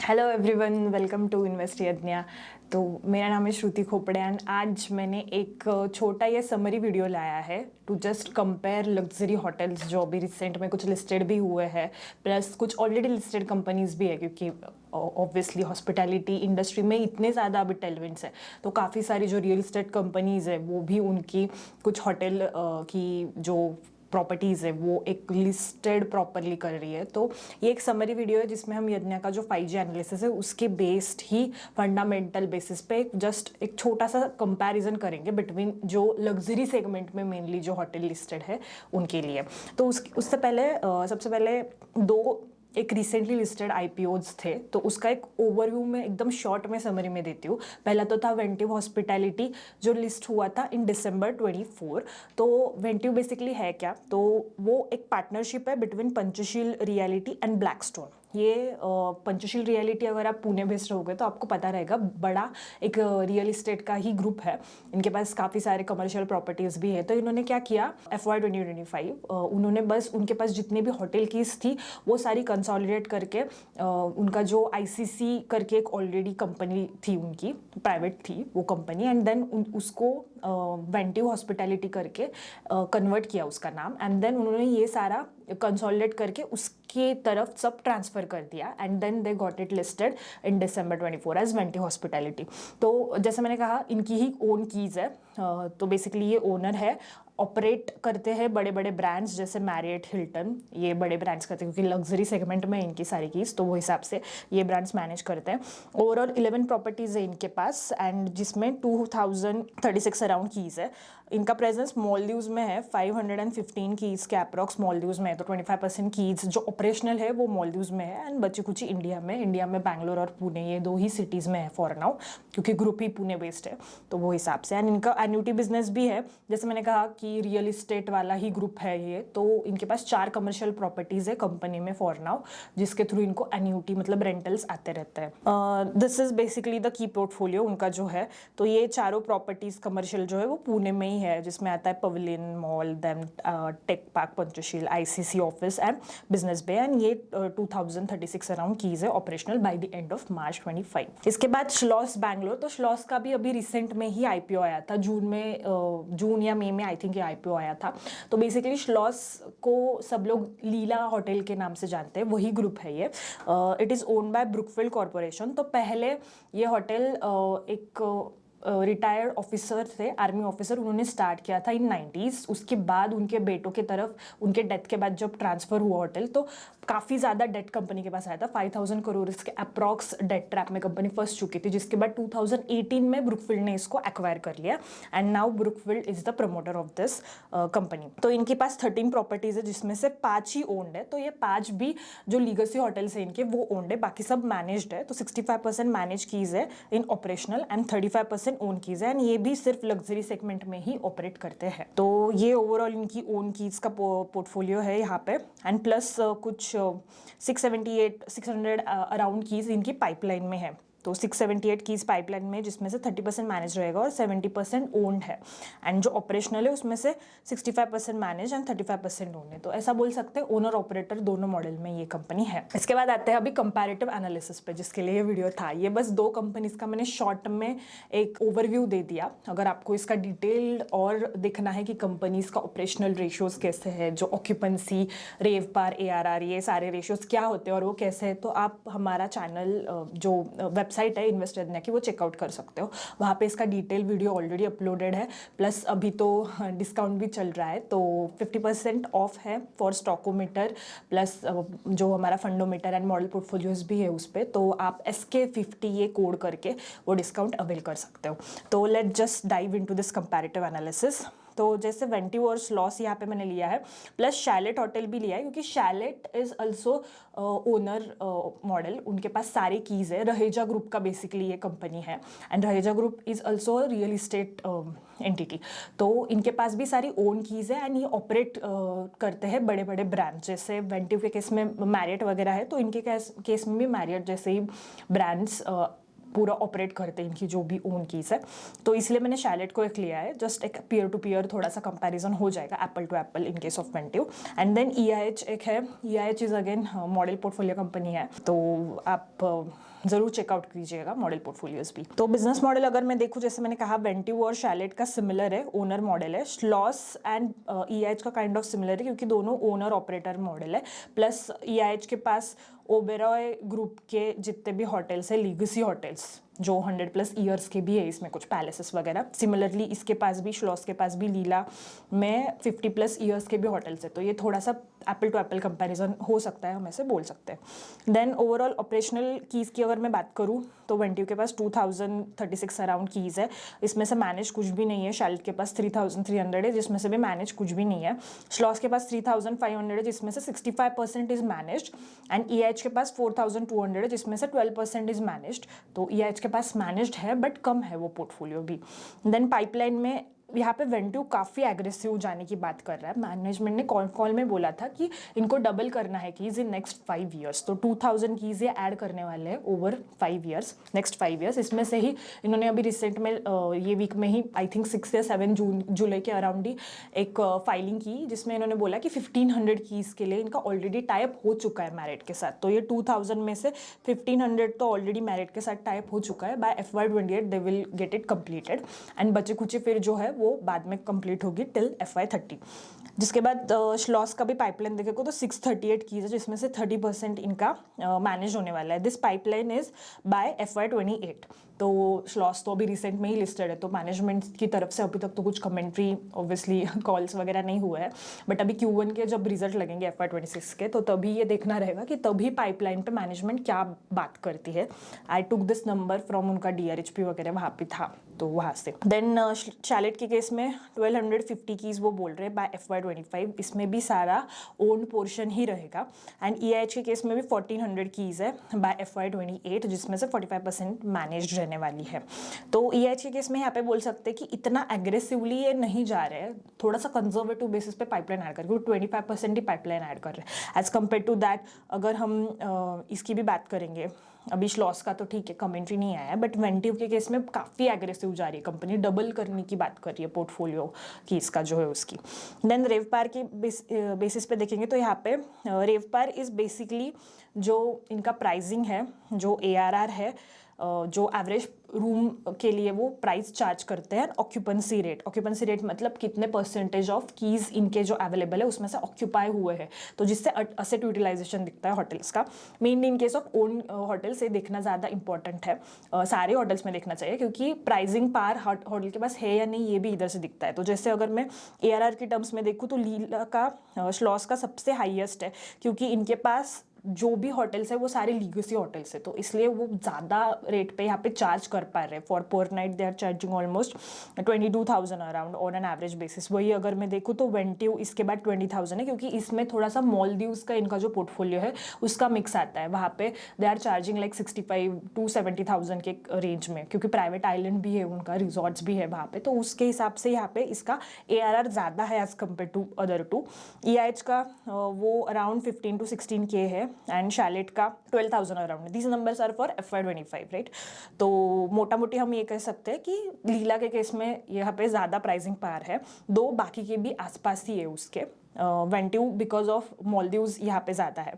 Hello everyone, welcome to invest Yagya. तो मेरा नाम है श्रुति खोपड़े एंड आज मैंने एक छोटा ये समरी वीडियो लाया है to just compare luxury hotels जो अभी रिसेंट में कुछ लिस्टेड भी हुए हैं, प्लस कुछ ऑलरेडी लिस्टेड कंपनीज भी है, क्योंकि ऑब्वियसली हॉस्पिटैलिटी इंडस्ट्री में इतने ज़्यादा अभी टेलविंड्स है, तो काफ़ी सारी जो रियल इस्टेट कंपनीज है वो भी उनकी कुछ होटल की जो प्रॉपर्टीज़ है वो एक लिस्टेड प्रॉपरली कर रही है। तो ये एक समरी वीडियो है जिसमें हम यज्ञ का जो 5G एनालिसिस है उसके बेस्ड ही फंडामेंटल बेसिस पे जस्ट एक छोटा सा कंपैरिजन करेंगे बिटवीन जो लग्जरी सेगमेंट में मेनली जो होटल लिस्टेड है उनके लिए। तो उससे पहले सबसे पहले दो एक रिसेंटली लिस्टेड IPOs थे, तो उसका एक ओवरव्यू में एकदम शॉर्ट में समरी में देती हूँ। पहला तो था वेंटिव हॉस्पिटैलिटी जो लिस्ट हुआ था इन December 24। तो वेंटिव बेसिकली है क्या, तो वो एक पार्टनरशिप है between Panchsheel reality and Blackstone. ये पंचशील रियलिटी अगर आप पुणे बेस्ड रहोगे तो आपको पता रहेगा, बड़ा एक रियल इस्टेट का ही ग्रुप है। इनके पास काफ़ी सारे कमर्शियल प्रॉपर्टीज़ भी है। तो इन्होंने क्या किया, FY 2025 उन्होंने बस उनके पास जितने भी होटल कीज थी वो सारी कंसोलिडेट करके उनका जो ICC करके एक ऑलरेडी कंपनी थी उनकी, प्राइवेट थी वो कंपनी, एंड देन उसको वेंटिव हॉस्पिटैलिटी करके कन्वर्ट किया उसका नाम, एंड देन उन्होंने ये सारा कंसोलिडेट करके उसके तरफ सब ट्रांसफ़र कर दिया, and then they got it listed in December 24 as Ventive hospitality. तो जैसे मैंने कहा इनकी ही ओन कीज़ है। तो बेसिकली ये ओनर है, ऑपरेट करते हैं बड़े बड़े ब्रांड्स जैसे मैरियट, हिल्टन, ये बड़े ब्रांड्स करते हैं क्योंकि लग्जरी सेगमेंट में इनकी सारी कीज़, तो वो हिसाब से ये ब्रांड्स मैनेज करते हैं। ओवरऑल 11 प्रॉपर्टीज़ है इनके पास, एंड जिसमें 2036 अराउंड कीज़ है। इनका प्रेजेंस मालदीव्स में है, 515 कीज़ के अप्रॉक्स मालदीव्स में है, तो 25% कीज़ जो ऑपरेशनल है वो मालदीव्स में है, एंड बची कुछ इंडिया में बैंगलोर और पुणे, ये दो ही सिटीज़ में है फॉर नाउ, क्योंकि ग्रुप ही पुणे बेस्ड है, तो वो हिसाब से। एंड इनका एन्यूटी बिजनेस भी है, जैसे मैंने कहा कि रियल इस्टेट वाला ही ग्रुप है ये, तो इनके पास 4 कमर्शियल प्रॉपर्टीज़ है कंपनी में फॉर नाउ, जिसके थ्रू इनको एन्यूटी मतलब रेंटल्स आते रहते हैं। This is basically the key portfolio उनका जो है। तो ये चारों प्रॉपर्टीज़ कमर्शियल जो है वो पुणे में ही है, जिसमें आता है pavilion mall, then tech park Panchsheel, ICC office and business bay, and ये 2036 अराउंड कीज़ है operational by the end of March 25। इसके बाद श्लॉस बैंगलोर, तो श्लॉस का भी अभी रिसेंट में ही IPO आया था, जून या मई में आई थिंक ये IPO आया था। तो बेसिकली श्लॉस को सब लोग लीला होटल के नाम से जानते हैं, वही ग्रुप है ये। It is owned by Brookfield corporation. तो पहले ये होटल एक रिटायर्ड ऑफिसर थे, आर्मी ऑफिसर, उन्होंने स्टार्ट किया था इन 90s। उसके बाद उनके बेटों के तरफ, उनके डेथ के बाद जब ट्रांसफ़र हुआ होटल, तो काफ़ी ज़्यादा डेट कंपनी के पास आया था, 5000 करोड़ के अप्रॉक्स डेट ट्रैप में कंपनी फंस चुकी थी, जिसके बाद 2018 में ब्रुकफील्ड ने इसको एक्वायर कर लिया, and now Brookfield is the promoter of this company. तो इनके पास 13 प्रॉपर्टीज़ है, जिसमें से 5 ही ओन्ड है। तो ये 5 भी जो लीगेसी होटल्स हैं इनके वो ओन्ड है, बाकी सब मैनेज्ड है। तो 65% मैनेज कीज़ है इन ऑपरेशनल एंड 35% ओन कीज़ है, एंड ये भी सिर्फ लग्जरी सेगमेंट में ही ऑपरेट करते हैं। तो ये ओवरऑल इनकी ओन कीज़ का पोर्टफोलियो है यहाँ पे, एंड प्लस कुछ 600 अराउंड कीज़ इनकी पाइपलाइन में है। तो 678 कीज़ पाइपलाइन में, जिसमें से 30% मैनेज रहेगा और 70% ओन्ड है, एंड जो ऑपरेशनल है उसमें से 65% मैनेज एंड 35% ओन है। तो ऐसा बोल सकते हैं ओनर ऑपरेटर दोनों मॉडल में ये कंपनी है। इसके बाद आते हैं अभी कंपैरेटिव एनालिसिस पे, जिसके लिए ये वीडियो था। ये बस 2 कंपनीज का मैंने शॉर्ट में एक ओवरव्यू दे दिया। अगर आपको इसका डिटेल्ड और देखना है कि कंपनीज का ऑपरेशनल रेशियोज कैसे है, जो ऑक्यूपेंसी, रेवपार, ARR, ये सारे रेशियोज क्या होते हैं और वो कैसे है, तो आप हमारा चैनल जो वेबसाइट है इन्वेस्ट यज्ञ की वो चेकआउट कर सकते हो। वहाँ पे इसका डिटेल वीडियो ऑलरेडी अपलोडेड है, प्लस अभी तो डिस्काउंट भी चल रहा है, तो 50% ऑफ है फॉर स्टॉकोमीटर, प्लस जो हमारा फंडोमीटर एंड मॉडल पोर्टफोलियोज भी है उस पर। तो आप SK50 ये कोड करके वो डिस्काउंट अवेल कर सकते हो। तो let just dive into this comparative analysis. तो जैसे वेंटिव और श्लॉस यहाँ पे मैंने लिया है, प्लस शैलेट होटल भी लिया है, क्योंकि chalet is also owner model, उनके पास सारी कीज़ है। रहेजा ग्रुप का बेसिकली ये कंपनी है, and Raheja group is also real estate entity. तो इनके पास भी सारी ओन कीज़ है, एंड ये ऑपरेट करते हैं बड़े बड़े ब्रांड्स। जैसे वेंटिव के केस में मैरियट वगैरह है, तो इनके केस में भी मैरियट जैसे ही ब्रांड्स पूरा ऑपरेट करते हैं इनकी जो भी ओन कीज़ है। तो इसलिए मैंने शैलेट को एक लिया है, जस्ट एक पीयर टू पीयर थोड़ा सा कंपैरिजन हो जाएगा, apple to apple in case of Ventive. And then EIH एक है, EIH is again model portfolio company है। तो आप ज़रूर चेकआउट कीजिएगा मॉडल पोर्टफोलियोज भी। तो बिजनेस मॉडल अगर मैं देखूँ, जैसे मैंने कहा वेंट्यू और शैलेट का सिमिलर है, ओनर मॉडल है। श्लॉस एंड EIH का काइंड ऑफ सिमिलर है क्योंकि दोनों ओनर ऑपरेटर मॉडल है। प्लस EIH के पास ओबेरॉय ग्रुप के जितने भी होटल्स है, लीगेसी होटल्स जो 100+ ईयर्स के भी है, इसमें कुछ पैलेसेस वगैरह। सिमिलरली इसके पास भी, श्लॉस के पास भी लीला में 50+ ईयर्स के भी होटल्स है। तो ये थोड़ा सा एप्पल टू एप्पल कंपैरिजन हो सकता है, हम ऐसे बोल सकते हैं। देन ओवरऑल ऑपरेशनल कीज़ की अगर मैं बात करूँ तो वेंट्यू के पास 2036 अराउंड कीज़ है। इसमें से मैनेज कुछ भी नहीं है। शैलेट के पास 3300 है, जिसमें से भी मैनेज कुछ भी नहीं है। श्लॉस के पास 3500 है, जिसमें से 65% इज मैनेज्ड। एंड EIH के पास 4200 है, जिसमें से 12% इज मैनेज्ड। तो EIH के पास मैनेज्ड है बट कम है वो पोर्टफोलियो भी। देन पाइपलाइन में यहाँ पे वेंट्यू काफ़ी एग्रेसिव जाने की बात कर रहा है। मैनेजमेंट ने कॉल में बोला था कि इनको डबल करना है कीज़ इन नेक्स्ट 5 ईयर्स। तो 2000 कीज़ ये ऐड करने वाले हैं ओवर 5 ईयर्स, नेक्स्ट 5 ईयर्स। इसमें से ही इन्होंने अभी रिसेंट में ये वीक में ही आई थिंक 6 या 7 जुलाई के अराउंड ही एक फाइलिंग की, जिसमें इन्होंने बोला कि 1500 कीज़ के लिए इनका ऑलरेडी टाइप हो चुका है मैरिट के साथ। तो ये 2000 में से 1500 तो ऑलरेडी मैरिट के साथ टाइप हो चुका है। By FY28 they will get it completed and बचे कुचे फिर जो है वो बाद में कंप्लीट होगी टिल FY30। जिसके बाद श्लॉस का भी पाइपलाइन देखेंगे तो 638 कीज है, जिसमें से 30% इनका मैनेज होने वाला है। This pipeline is by FY28। तो श्लॉस तो अभी रिसेंट में ही लिस्टेड है, तो मैनेजमेंट की तरफ से अभी तक तो कुछ कमेंट्री ऑब्वियसली कॉल्स वगैरह नहीं हुआ है। बट अभी Q1 के जब रिजल्ट लगेंगे FY26 के, तो तभी ये देखना रहेगा कि तभी पाइपलाइन पे मैनेजमेंट क्या बात करती है। आई टुक दिस नंबर फ्रॉम उनका DRHP वगैरह वहाँ पे था, तो वहाँ से। देन शैलेट के केस में 1250 कीज वो बोल रहे हैं बाय FY25। इसमें भी सारा ओन पोर्शन ही रहेगा। एंड EIH के केस में भी 1400 कीज है बाय FY28, जिसमें से 45% मैनेज्ड रहने वाली है। तो EIH के केस में यहाँ पे बोल सकते हैं कि इतना एग्रेसिवली ये नहीं जा रहे हैं, थोड़ा सा कंजर्वेटिव बेसिस पे पाइपलाइन ऐड कर रहे हैं, 25% ही पाइपलाइन ऐड कर रहे हैं। एज कम्पेयर टू दैट अगर हम इसकी भी बात करेंगे, अभी श्लॉस का तो ठीक है कमेंट्री नहीं आया है, बट वेंट्यू के केस में काफ़ी एग्रेसिव जा रही है कंपनी, डबल करने की बात कर रही है पोर्टफोलियो की इसका जो है उसकी। देन रेवपार की बेसिस पे देखेंगे तो यहाँ पे रेवपार इज़ बेसिकली जो इनका प्राइसिंग है, जो ARR है, जो एवरेज रूम के लिए वो प्राइस चार्ज करते हैं। ऑक्यूपेंसी रेट मतलब कितने परसेंटेज ऑफ कीज़ इनके जो अवेलेबल है उसमें से ऑक्यूपाई हुए हैं, तो जिससे असेट यूटिलाइजेशन दिखता है होटल्स का। Mainly in case of own hotel से देखना ज़्यादा इंपॉर्टेंट है, सारे होटल्स में देखना चाहिए, क्योंकि प्राइसिंग पार होटल के पास है या नहीं ये भी इधर से दिखता है। तो जैसे अगर मैं ARR की टर्म्स में देखूँ तो लीला का श्लॉस का सबसे हाईएस्ट है, क्योंकि इनके पास जो भी होटल्स है वो सारे लीगेसी होटल्स है, तो इसलिए वो ज़्यादा रेट पे यहाँ पे चार्ज कर पा रहे हैं। For per night they are charging almost 22,000 around on an average basis. वही अगर मैं देखूँ तो वेंट्यू इसके बाद 20,000 है, क्योंकि इसमें थोड़ा सा मॉलदीव्स का इनका जो पोर्टफोलियो है उसका मिक्स आता है। वहाँ पे they are charging like 65 to 70,000 के रेंज में, क्योंकि प्राइवेट आइलैंड भी है उनका, रिजॉर्ट्स भी है वहाँ पे, तो उसके हिसाब से यहाँ पे इसका ARR ज़्यादा है as compared to other two. EIH का वो अराउंड 15 to 16K है एंड शैलेट का 12,000 around. These numbers are for FY25, right. तो मोटा मोटी हम ये कह सकते हैं कि लीला के केस में यहाँ पे ज़्यादा प्राइसिंग पार है, दो बाकी के भी आसपास ही है उसके। वेंट्यू बिकॉज ऑफ मॉलदीव्स यहाँ पे ज़्यादा है।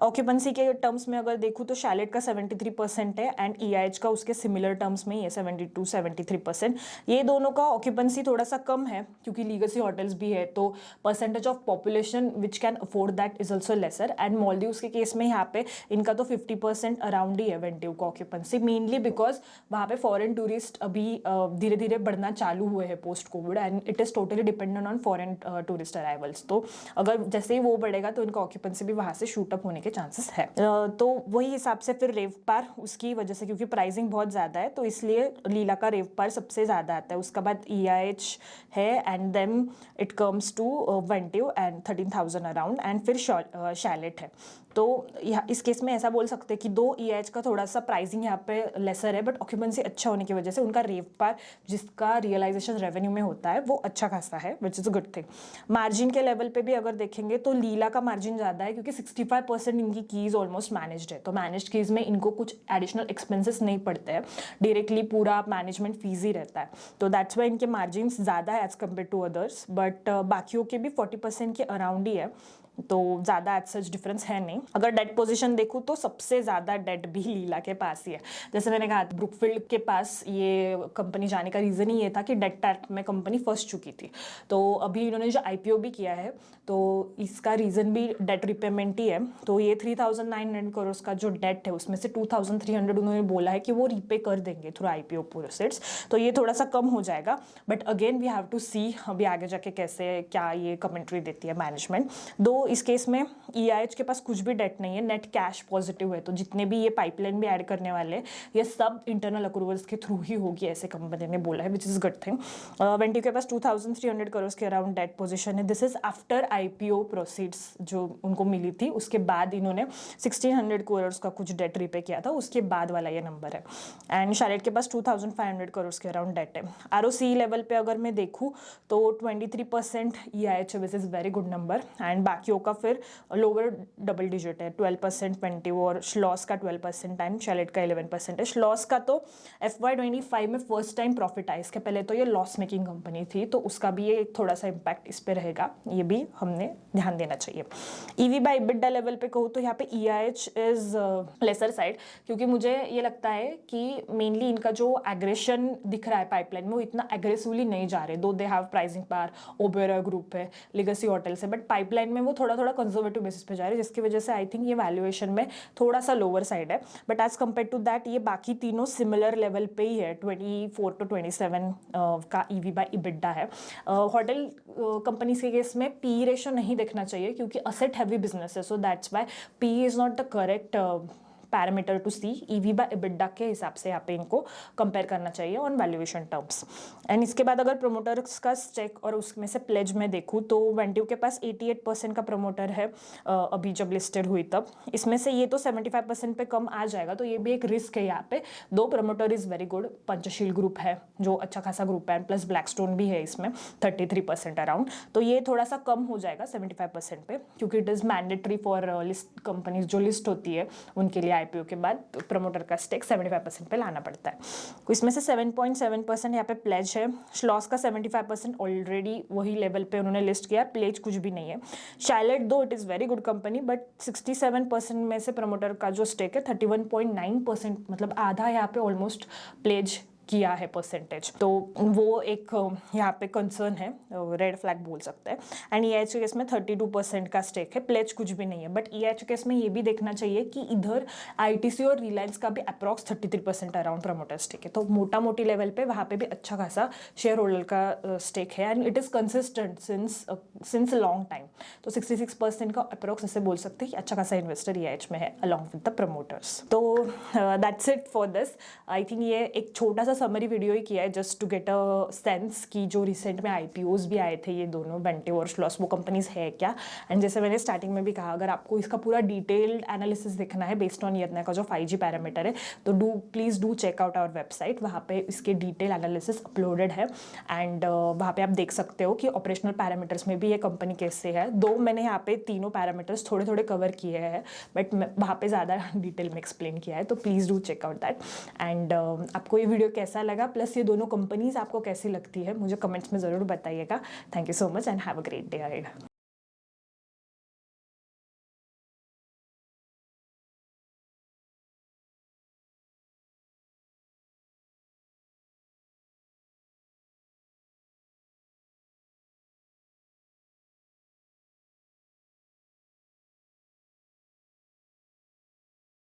ऑक्यूपेंसी के टर्म्स में अगर देखूँ तो शैलेट का 73% है एंड EIH का उसके सिमिलर टर्म्स में ही है 72-73%। ये दोनों का ऑक्यूपेंसी थोड़ा सा कम है क्योंकि लीगेसी होटल्स भी है, तो percentage of population which can afford that is also lesser. And Maldives के केस में यहाँ पे इनका तो 50% अराउंड ही है वेंट्यू का ऑक्यूपेंसी, मेनली बिकॉज वहाँ पे फॉरेन टूरिस्ट अभी धीरे धीरे बढ़ना चालू हुए हैं post Covid, and it is totally dependent on foreign tourist arrivals. तो अगर जैसे ही वो बढ़ेगा तो इनका ऑक्यूपेंसी भी वहाँ से शूट अप होने के चांसेस है। तो वही हिसाब से फिर रेवपार उसकी वजह से, क्योंकि प्राइसिंग बहुत ज़्यादा है, तो इसलिए लीला का रेवपार सबसे ज़्यादा आता है। उसके बाद EIH है and then it comes to Ventive and 13,000 around, and फिर शैलेट है। तो इस केस में ऐसा बोल सकते हैं कि दो EIH का थोड़ा सा प्राइसिंग यहाँ पे लेसर है, बट ऑक्यूपेंसी अच्छा होने की वजह से उनका रेवपार जिसका रियलाइजेशन रेवेन्यू में होता है वो अच्छा खासा है, which is a good thing. Margin के लेवल पे भी अगर देखेंगे तो लीला का मार्जिन ज़्यादा है, क्योंकि 65% इनकी कीज़ ऑलमोस्ट मैनेज्ड है। तो मैनेज्ड कीज़ में इनको कुछ एडिशनल एक्सपेंसेस नहीं पड़ते हैं, डायरेक्टली पूरा मैनेजमेंट फीस ही रहता है, तो दैट्स वाई इनके मार्जिन ज़्यादा है as compared to others. But बाकियों के भी 40% के अराउंड ही है। तो ज़्यादा एज सच डिफरेंस है नहीं। अगर डेट पोजीशन देखूँ तो सबसे ज़्यादा डेट भी लीला के पास ही है। जैसे मैंने कहा ब्रुकफील्ड के पास ये कंपनी जाने का रीज़न ही ये था कि डेट टैप में कंपनी फंस चुकी थी। तो अभी इन्होंने जो IPO भी किया है तो इसका रीज़न भी डेट रिपेमेंट ही है। तो ये 3,900 करोड़ का जो डेट है उसमें से 2,300 उन्होंने बोला है कि वो रीपे कर देंगे थ्रू IPO प्रोसेस। तो ये थोड़ा सा कम हो जाएगा, but again we have to see अभी आगे जाके कैसे क्या ये कमेंट्री देती है मैनेजमेंट। दो इस केस में EIH के पास कुछ भी डेट नहीं है, नेट कैश पॉजिटिव है। तो जितने भी ये पाइपलाइन भी ऐड करने वाले ये सब इंटरनल अक्रूवल्स के थ्रू ही होगी, ऐसे कंपनी ने बोला है, which is good thing. Vanity के पास 2,300 करोड़ के अराउंड डेट पोजीशन है। This is after IPO proceeds जो उनको मिली थी, उसके बाद इन्होंने 1,600 करोड़ का कुछ डेट रीपे किया था, उसके बाद वाला ये नंबर है। एंड शार्लेट के पास 2,500 करोड़ के अराउंड डेट है। ROCE लेवल पे अगर मैं देखूँ तो 23% EIH है, which is very good number. And बाकियों का फिर लोअर डबल डिजिट है, 12%, 20 और श्लॉस का 12% एंड शार्लेट का 11% है। श्लॉस का तो FY25 में फर्स्ट टाइम प्रॉफिट आया, इसके पहले तो ये लॉस मेकिंग कंपनी थी, तो उसका भी ये थोड़ा सा इम्पैक्ट इस पर रहेगा, ये भी हमने ध्यान देना चाहिए। EV/EBITDA लेवल पे कहूँ तो यहाँ पे EIH इज लेसर साइड, क्योंकि मुझे ये लगता है कि मेनली इनका जो एग्रेशन दिख रहा है पाइपलाइन में वो इतना एग्रेसिवली नहीं जा रहे। दो they have pricing power, Oberoi group है, लेगेसी होटल्स है, बट पाइपलाइन में वो थोड़ा थोड़ा कंजर्वेटिव बेसिस पे जा रहे हैं, जिसकी वजह से आई थिंक ये वैल्यूएशन में थोड़ा सा लोअर साइड है। But as compared to that ये बाकी तीनों सिमिलर लेवल पे ही है, 24 to 27 का EV/EBITDA है। होटल कंपनीज के केस में PE रेशियो नहीं देखना चाहिए क्योंकि असेट हैवी बिजनेस है, so that's why PE is not the correct parameter to see. EV/EBITDA के हिसाब से यहाँ पे इनको कंपेयर करना चाहिए ऑन वैल्यूएशन टर्म्स। एंड इसके बाद अगर प्रोमोटर्स का स्टेक और उसमें से प्लेज में देखूँ तो वेंट्यू के पास 88% का प्रोमोटर है अभी जब लिस्टेड हुई तब। इसमें से ये तो 75% पे कम आ जाएगा, तो ये भी एक रिस्क है यहाँ पे। दो promoter is very good, Panchsheel group है जो अच्छा खासा ग्रुप है, प्लस ब्लैकस्टोन भी है इसमें 33% अराउंड, तो ये थोड़ा सा कम हो जाएगा 75% पे, क्योंकि it is mandatory for list companies जो लिस्ट होती है उनके लिए IPO के बाद प्रमोटर का स्टेक 75% पे लाना पड़ता है। इसमें से 7.7% यहाँ पे प्लेज है। श्लॉस का 75% ऑलरेडी वही लेवल पे उन्होंने लिस्ट किया, प्लेज कुछ भी नहीं है। शार्लेट दो it is very good company, but 67% में से प्रमोटर का जो स्टेक है 31.9%, मतलब आधा यहाँ पे ऑलमोस्ट प्लेज किया है परसेंटेज, तो वो एक यहाँ पे कंसर्न है, रेड फ्लैग बोल सकते हैं। एंड EIH के केस में 32% का स्टेक है, प्लेज कुछ भी नहीं है। बट EIH के केस में ये भी देखना चाहिए कि इधर ITC और रिलायंस का भी अप्रॉक्स 33% अराउंड प्रमोटर स्टेक है, तो मोटा मोटी लेवल पे वहाँ पे भी अच्छा खासा शेयर होल्डर का स्टेक है। And it is consistent since long time, तो 66% का अप्रॉक्स ऐसे बोल सकते हैं कि अच्छा खासा इन्वेस्टर EIH में है अलॉन्ग विद द प्रमोटर्स। तो that's it for this. I think ये एक छोटा सा समरी वीडियो ही किया है just to get a sense कि जो रिसेंट में IPOs भी आए थे ये दोनों वेंट्यू और श्लॉस, वो कंपनीज है क्या। एंड जैसे मैंने स्टार्टिंग में भी कहा, अगर आपको इसका पूरा डिटेल्ड एनालिसिस देखना है बेस्ड ऑन यत्ना का जो 5G पैरामीटर है, तो please do check out our website, वहाँ पे इसके डिटेल एनालिसिस अपलोडेड है। एंड वहाँ पे आप देख सकते हो कि ऑपरेशनल पैरामीटर्स में भी ये कंपनी कैसे है। दो मैंने यहाँ पे तीनों पैरामीटर्स थोड़े थोड़े कवर किए हैं, बट वहाँ पे ज़्यादा डिटेल में एक्सप्लेन किया है, तो please do check out that. And आपको ये वीडियो कैसा लगा, प्लस ये दोनों कंपनीज आपको कैसी लगती है, मुझे कमेंट्स में ज़रूर बताइएगा। Thank you so much and have a great day ahead.